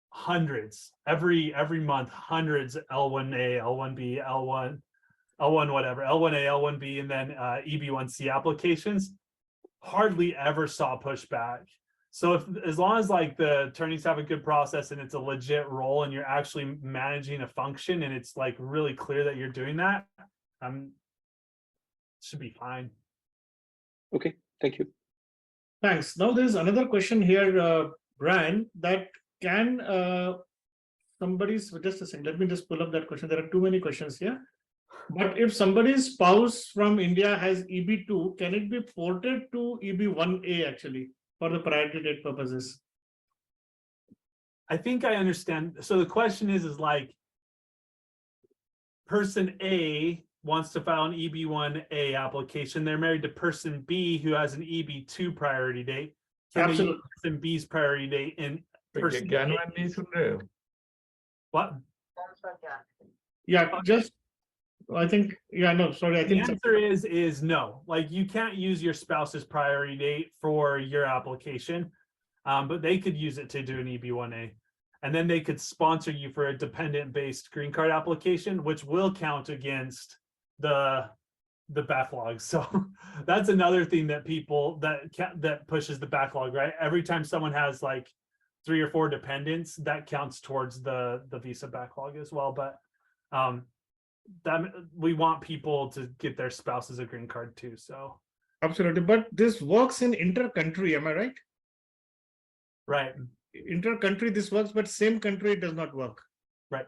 hundreds every month, hundreds L1A, L1B, L1 whatever, L1A, L1B, and then EB1C applications. Hardly ever saw pushback. So as long as like the attorneys have a good process and it's a legit role and you're actually managing a function and it's like really clear that you're doing that, should be fine. Okay, thank you. Thanks. Now there's another question here, Brian, that can somebody's, just a second, let me just pull up that question. There are too many questions here. But if somebody's spouse from India has EB2, can it be ported to EB1A actually for the priority date purposes? I think I understand. So the question is like person A wants to file an EB1A application. They're married to person B who has an EB2 priority date. Can they use person B's priority date in person A? What? Yeah, just I think, yeah, no, sorry. I think the answer is no. Like you can't use your spouse's priority date for your application, but they could use it to do an EB1A. And then they could sponsor you for a dependent-based green card application, which will count against the backlog. So that's another thing that people that pushes the backlog, right? Every time someone has like 3 or 4 dependents, that counts towards the visa backlog as well. But that we want people to get their spouses a green card too. So absolutely, but this works in inter-country, am I right? Right. Inter-country this works, but same country it does not work. Right.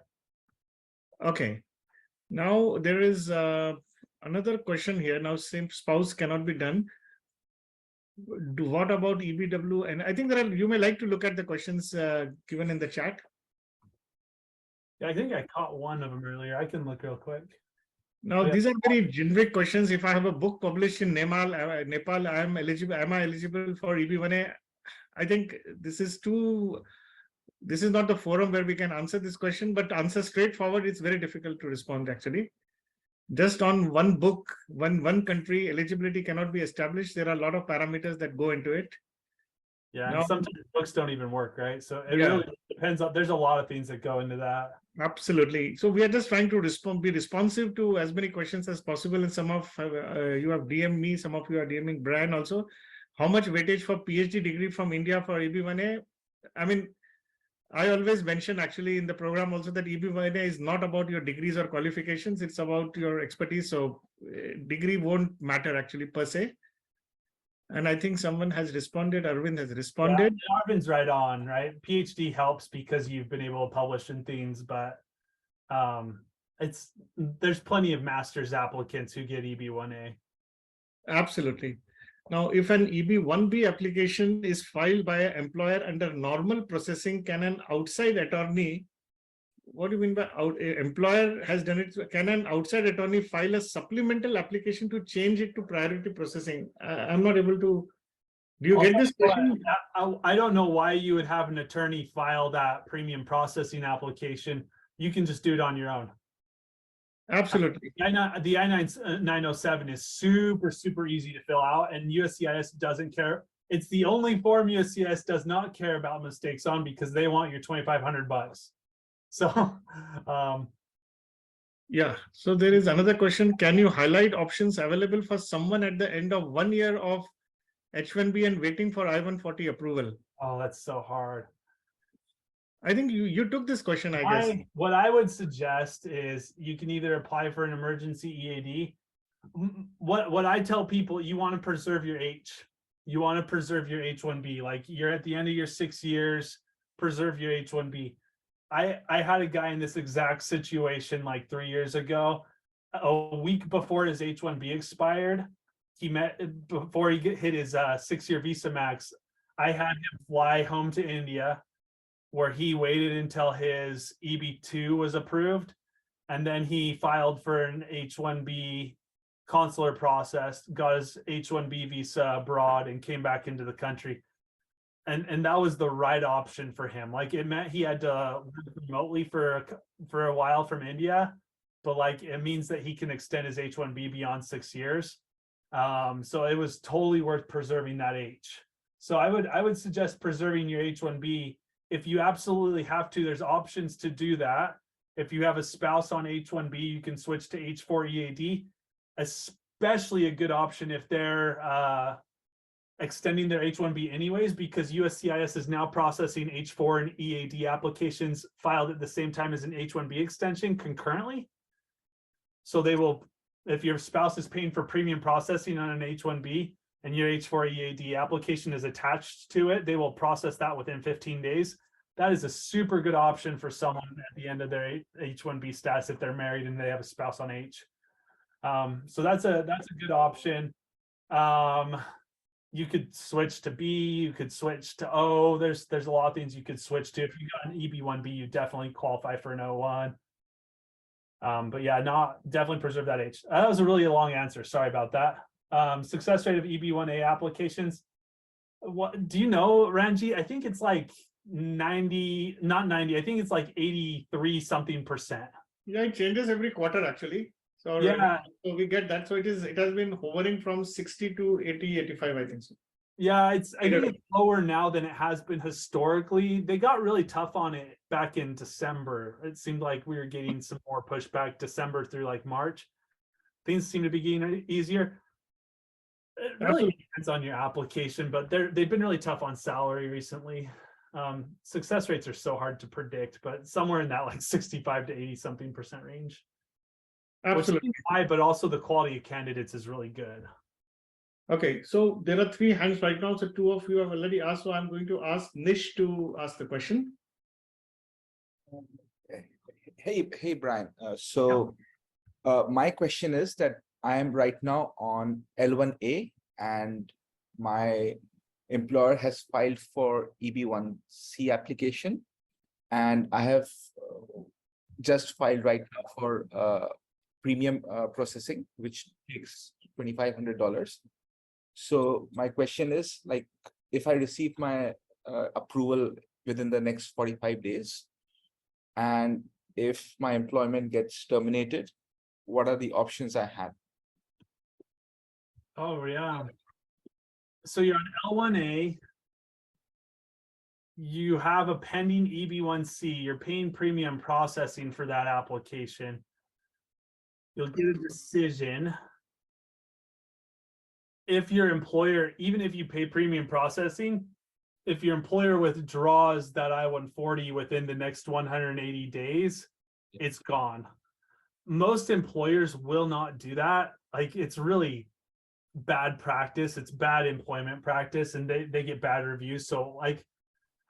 Okay. Now there is another question here. Now same spouse cannot be done. What about EBW? And I think there are, you may like to look at the questions given in the chat. Yeah, I think I caught one of them earlier. I can look real quick. Now these are very generic questions. If I have a book published in Nepal, I am eligible. Am I eligible for EB1A? I think this is not the forum where we can answer this question, but answer straightforward, it's very difficult to respond actually. Just on one book, one country, eligibility cannot be established. There are a lot of parameters that go into it. Yeah, and sometimes books don't even work, right? So it really depends depends on, there's a lot of things that go into that. Absolutely. So we are just trying to be responsive to as many questions as possible. And some of you have DM'd me, some of you are DMing Brian also. How much weightage for PhD degree from India for EB1A? I mean, I always mention actually in the program also that EB1A is not about your degrees or qualifications. It's about your expertise. So degree won't matter actually per se. And I think someone has responded. Arvind has responded. Yeah, Arvind's right on, right? PhD helps because you've been able to publish in things, but there's plenty of master's applicants who get EB1A. Absolutely. Now, if an EB1B application is filed by an employer under normal processing, can an outside attorney, what do you mean by employer has done it, can an outside attorney file a supplemental application to change it to priority processing? I'm not able to, do you get this question? I don't know why you would have an attorney file that premium processing application. You can just do it on your own. Absolutely. The I-907 is super easy to fill out, and USCIS doesn't care. It's the only form USCIS does not care about mistakes on because they want your $2,500. So, yeah. So there is another question. Can you highlight options available for someone at the end of 1 year of H1B and waiting for I-140 approval? Oh, that's so hard. I think you took this question, I guess. What I would suggest is you can either apply for an emergency EAD. What I tell people, you want to preserve your H. You want to preserve your H1B. Like you're at the end of your 6 years, preserve your H1B. I had a guy in this exact situation like 3 years ago. A week before his H1B expired, before he hit his 6-year visa max, I had him fly home to India, where he waited until his EB2 was approved, and then he filed for an H1B consular process, got his H1B visa abroad, and came back into the country. And that was the right option for him. Like it meant he had to work remotely for a while from India, but like it means that he can extend his H1B beyond 6 years. So it was totally worth preserving that H. So I would suggest preserving your H1B. If you absolutely have to, there's options to do that. If you have a spouse on H1B, you can switch to H4 EAD, especially a good option if they're extending their H1B anyways, because USCIS is now processing H4 and EAD applications filed at the same time as an H1B extension concurrently. So they will, if your spouse is paying for premium processing on an H1B, and your H4 EAD application is attached to it, they will process that within 15 days. That is a super good option for someone at the end of their H1B status if they're married and they have a spouse on H. So that's a good option. You could switch to B, you could switch to O. There's a lot of things you could switch to. If you got an EB1B, you definitely qualify for an O1. But yeah, definitely preserve that H. That was a really long answer. Sorry about that. Success rate of EB1A applications. What do you know, Ranjeet? I think it's like 90, not 90. I think it's like 83 something %. Yeah, it changes every quarter actually. So yeah, so we get that. So it has been hovering from 60 to 80, 85, I think so. Yeah, I think it's lower now than it has been historically. They got really tough on it back in December. It seemed like we were getting some more pushback December through like March. Things seem to be getting easier. It really depends on your application, but they've been really tough on salary recently. Success rates are so hard to predict, but somewhere in that like 65 to 80 something % range. Absolutely. Which is high, but also the quality of candidates is really good. Okay, so there are 3 hands right now. So 2 of you have already asked. So I'm going to ask Nish to ask the question. Hey, Brian. My question is that I am right now on L1A and my employer has filed for EB1C application, and I have just filed right now for premium processing, which takes $2,500. So my question is, like, if I receive my approval within the next 45 days, and if my employment gets terminated, what are the options I have? Oh, yeah. So you're on L1A. you have a pending EB1C, you're paying premium processing for that application. You'll get a decision. If your employer, even if you pay premium processing, if your employer withdraws that I-140 within the next 180 days, it's gone. Most employers will not do that. Like, it's really bad practice. It's bad employment practice, and they get bad reviews. So like,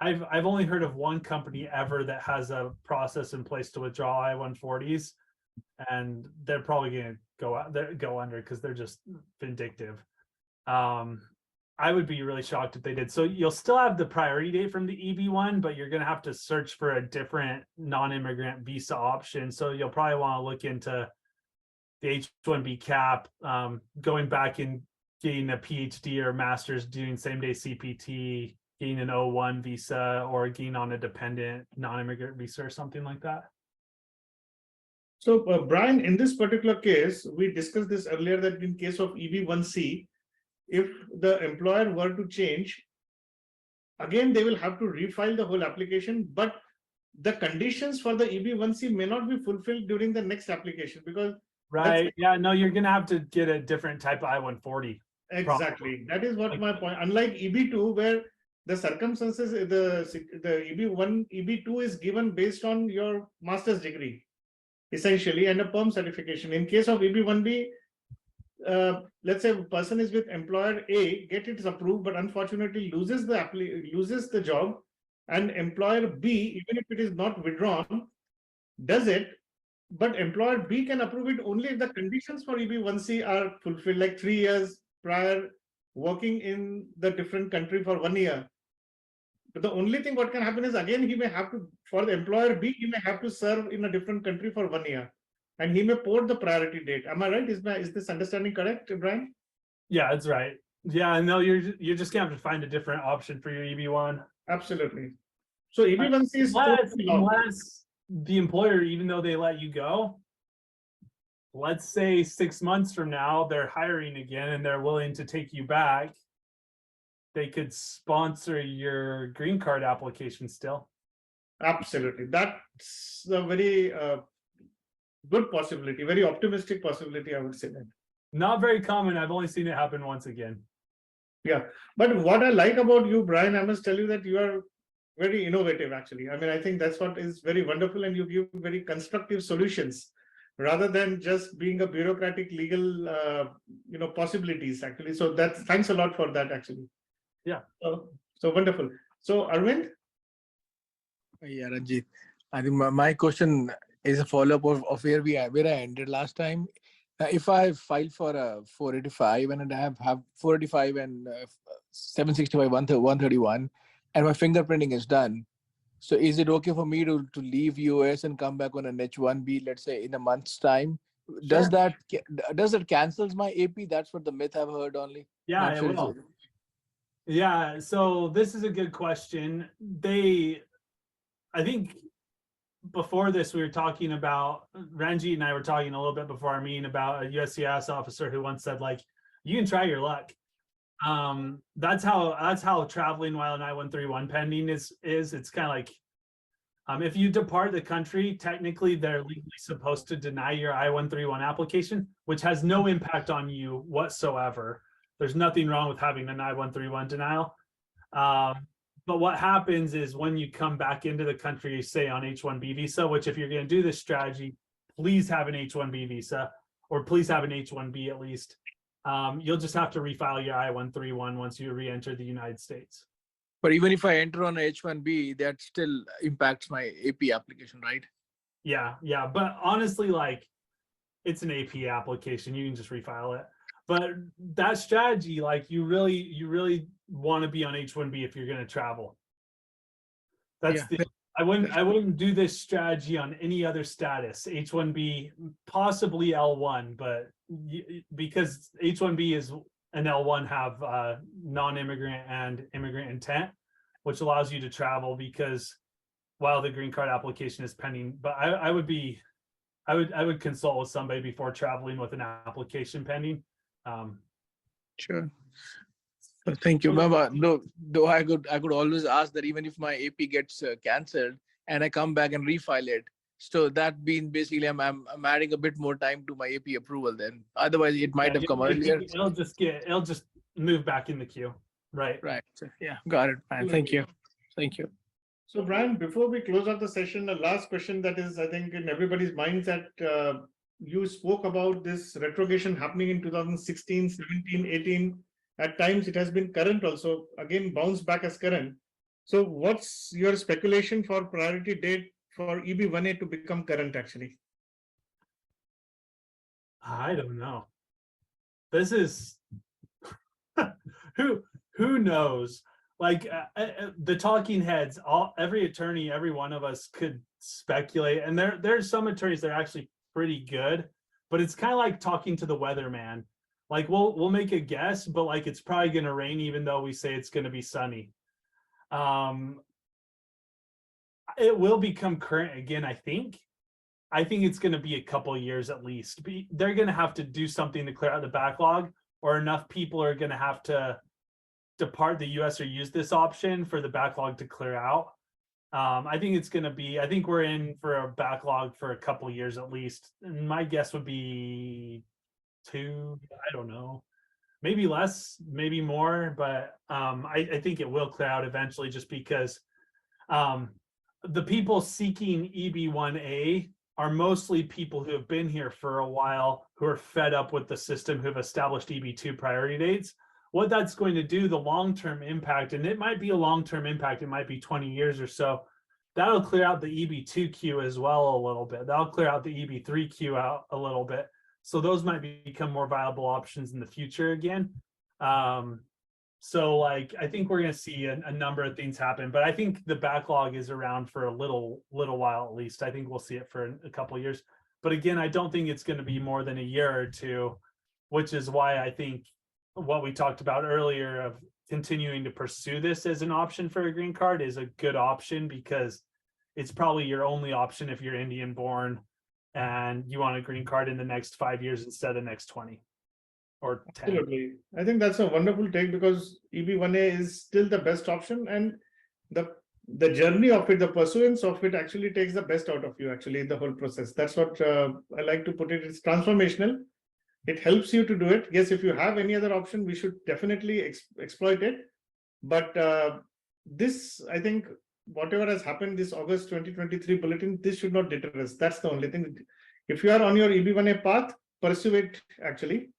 I've only heard of one company ever that has a process in place to withdraw I-140s, and they're probably going to go under because they're just vindictive. I would be really shocked if they did. So you'll still have the priority date from the EB1, but you're going to have to search for a different non-immigrant visa option. So you'll probably want to look into the H-1B cap, going back and getting a PhD or master's, doing same-day CPT, getting an O1 visa, or getting on a dependent non-immigrant visa or something like that. So Brian, in this particular case, we discussed this earlier that in case of EB1C, if the employer were to change, again, they will have to refile the whole application, but the conditions for the EB1C may not be fulfilled during the next application because. Right. Yeah, no, you're going to have to get a different type of I-140. Exactly. That is what my point. Unlike EB2, where the circumstances, the EB1, EB2 is given based on your master's degree, essentially, and a perm certification. In case of EB1B, let's say a person is with employer A, get it approved, but unfortunately loses the job, and employer B, even if it is not withdrawn, does it, but employer B can approve it only if the conditions for EB1C are fulfilled, like 3 years prior working in the different country for 1 year. But the only thing what can happen is, again, he may have to, for the employer B, he may have to serve in a different country for 1 year. And he may port the priority date. Am I right? Is this understanding correct, Brian? Yeah, that's right. Yeah, no, you're just gonna have to find a different option for your EB1. Absolutely. So EB1C is unless the employer, even though they let you go, let's say 6 months from now, they're hiring again and they're willing to take you back, they could sponsor your green card application still. Absolutely. That's a very good possibility, very optimistic possibility, I would say that. Not very common. I've only seen it happen once again. Yeah, but what I like about you, Brian, I must tell you that you are very innovative, actually. I mean, I think that's what is very wonderful, and you give very constructive solutions rather than just being a bureaucratic legal, possibilities, actually. So thanks a lot for that, actually. Yeah. So wonderful. So Arvind? Yeah, Ranjeet. I think my question is a follow-up of where I ended last time. If I file for a 485 and I have 485 and 765, 131, and my fingerprinting is done, so is it okay for me to leave US and come back on an H1B, let's say in a month's time? Does that cancels my AP? That's what the myth I've heard only. Yeah, it will. Yeah, so this is a good question. I think before this, we were talking about, Ranjeet and I were talking a little bit before our meeting about a USCIS officer who once said, like, you can try your luck. That's how traveling while an I-131 pending is. It's kind of like, if you depart the country, technically they're legally supposed to deny your I-131 application, which has no impact on you whatsoever. There's nothing wrong with having an I-131 denial. But what happens is when you come back into the country, say on H-1B visa, which if you're going to do this strategy, please have an H-1B visa, or please have an H-1B at least. You'll just have to refile your I-131 once you re-enter the United States. But even if I enter on a H-1B, that still impacts my AP application, right? Yeah. But honestly, like, it's an AP application. You can just refile it. But that strategy, like, you really want to be on H-1B if you're going to travel. I wouldn't do this strategy on any other status. H-1B, possibly L1, but because H-1B is and L1 have non-immigrant and immigrant intent, which allows you to travel because while the green card application is pending. But I would consult with somebody before traveling with an application pending. Sure. Thank you. Remember, though I could always ask that even if my AP gets cancelled and I come back and refile it. So that means basically I'm adding a bit more time to my AP approval then. Otherwise, it might have come earlier. It'll just move back in the queue. Right. Right. So, yeah, got it, man. Thank you. Thank you. So Brian, before we close out the session, the last question that is, I think, in everybody's minds that you spoke about this retrogression happening in 2016, 17, 18. At times it has been current also, again, bounced back as current. So what's your speculation for priority date for EB1A to become current actually? I don't know. This is who knows? Like the talking heads, every attorney, every one of us could speculate, and there's some attorneys that are actually pretty good, but it's kind of like talking to the weatherman. Like we'll make a guess, but like it's probably going to rain, even though we say it's going to be sunny. It will become current again, I think. I think it's going to be a couple of years at least. They're going to have to do something to clear out the backlog, or enough people are going to have to depart the US or use this option for the backlog to clear out. I think it's going to be, I think we're in for a backlog for a couple of years at least. And my guess would be 2, I don't know, maybe less, maybe more, but I think it will clear out eventually, just because the people seeking EB1A are mostly people who have been here for a while, who are fed up with the system, who have established EB2 priority dates. What that's going to do, the long-term impact, and it might be a long-term impact, it might be 20 years or so, that'll clear out the EB2 queue as well a little bit. That'll clear out the EB3 queue out a little bit. So those might become more viable options in the future again. So like, I think we're going to see a number of things happen, but I think the backlog is around for a little while at least. I think we'll see it for a couple of years. But again, I don't think it's going to be more than a year or two, which is why I think what we talked about earlier of continuing to pursue this as an option for a green card is a good option, because it's probably your only option if you're Indian born and you want a green card in the next 5 years instead of the next 20 or 10. Absolutely. I think that's a wonderful take, because EB1A is still the best option, and the journey of it, the pursuance of it actually takes the best out of you actually in the whole process. That's what I like to put it. It's transformational. It helps you to do it. Yes, if you have any other option, we should definitely exploit it. But this, I think, whatever has happened this August 2023 bulletin, this should not deter us. That's the only thing. If you are on your EB1A path, pursue it actually.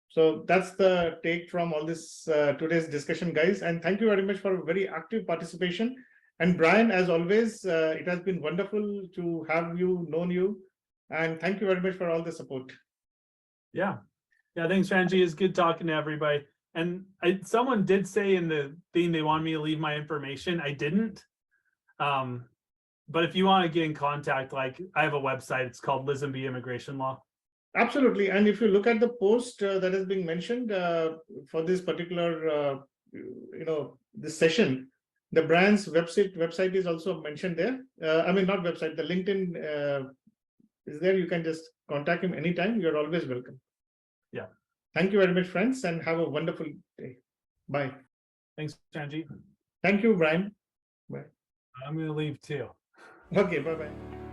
So that's the take from all this today's discussion, guys. And thank you very much for very active participation. And Brian, as always, it has been wonderful to have you, known you. And thank you very much for all the support. Yeah. Thanks, Ranjeet. It's good talking to everybody. And someone did say in the thing they wanted me to leave my information. I didn't. But if you want to get in contact, like I have a website. It's called Lisonbee Immigration Law. Absolutely. And if you look at the post that is being mentioned for this particular, this session, the brand's website is also mentioned there. I mean, not website, the LinkedIn is there. You can just contact him anytime. You're always welcome. Yeah. Thank you very much, friends, and have a wonderful day. Bye. Thanks, Ranjeet. Thank you, Brian. Bye. I'm going to leave too. Okay, bye-bye.